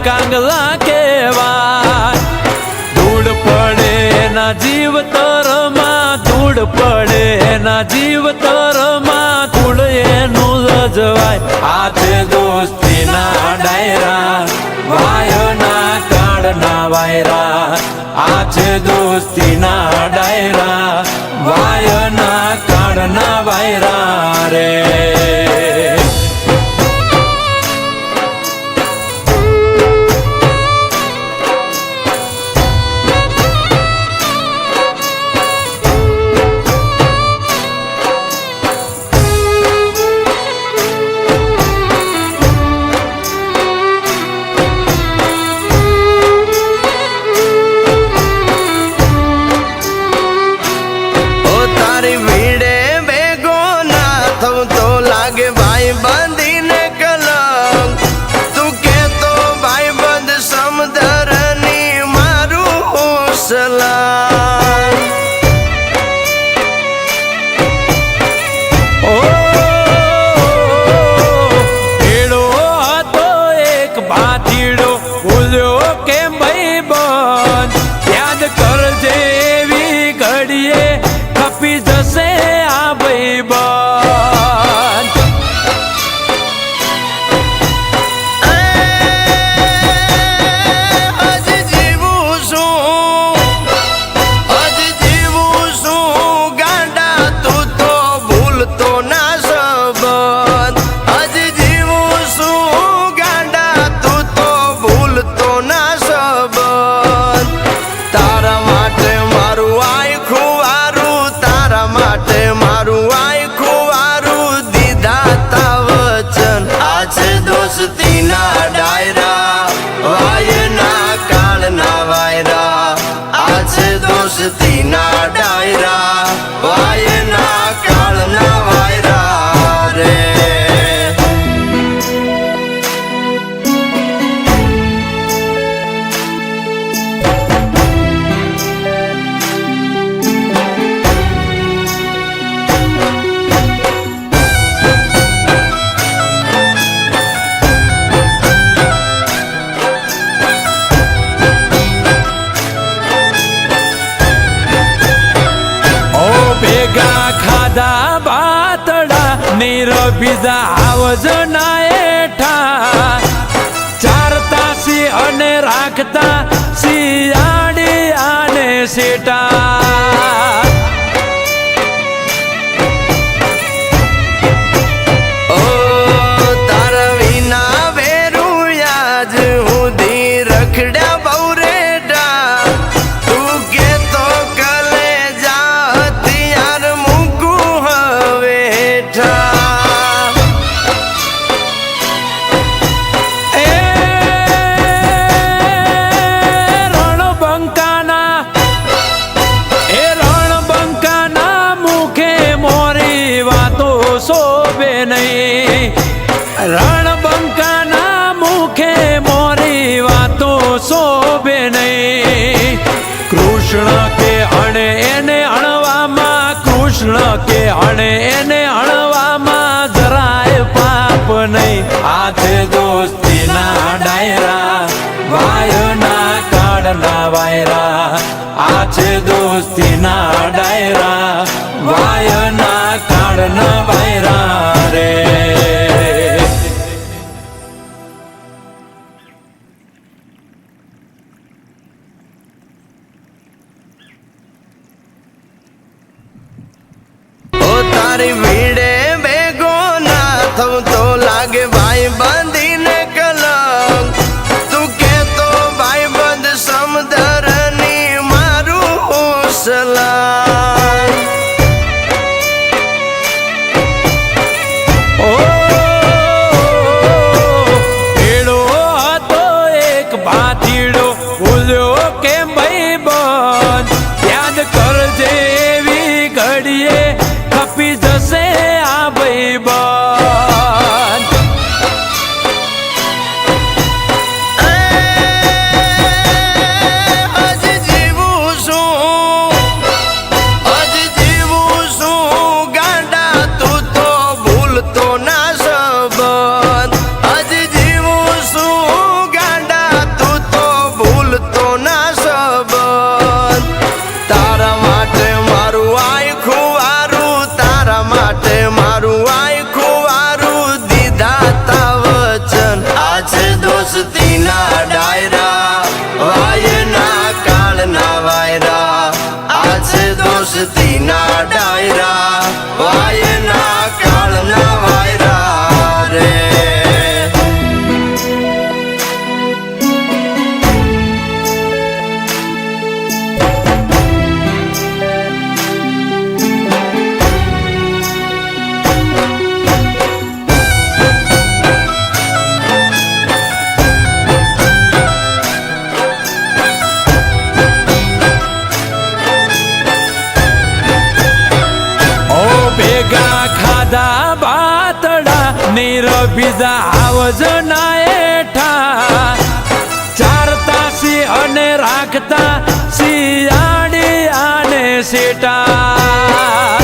કાંગલા કેવાય. ધૂળ પડે ના જીવ તરમાં, ધૂળ પડે ના જીવ તરમાં, ધૂળ એનું જજવાય. આ છે દોસ્તીના ડાયરા, વાયના કાળના વાયરા. આ છે દોસ્તીના ડાયરા, વાયના કાળના વાયરા રે. દોસ્તીના ડાયરા, વાયના કાળના વાયરા રે. બીજા આવજના એઠા, ચારતા સી અને રાખતા શિયાળી આને સેટા. ઓ તારા વિના વેરું યાજ હુંધી રખડ્યા બહુ રેટા. તું કે તો કલે જા હથિયાર મૂકું હવે હેઠા. રણબંકાના મુખે મોરી વાતો શોભે નહીં. કૃષ્ણ કે અણે એને અણવામાં, કૃષ્ણ કે અણે એને અણવામાં જરાય પાપ નહીં. આ છે દોસ્તીના ડાયરા, વાયના કાળના વાયરા. આ છે દોસ્તીના ડાયરા, વાયના કાળના વાયરા રે. તારી ભીડે ભેગો ના થવું તો લાગે ભાઈ બંધીને કલંક. તું કે તો ભાઈ બંધ સમદરની મારું સલામ. બીજા આવજના એઠા ચારતા સી અને રાખતા શિયાળી આને સેટા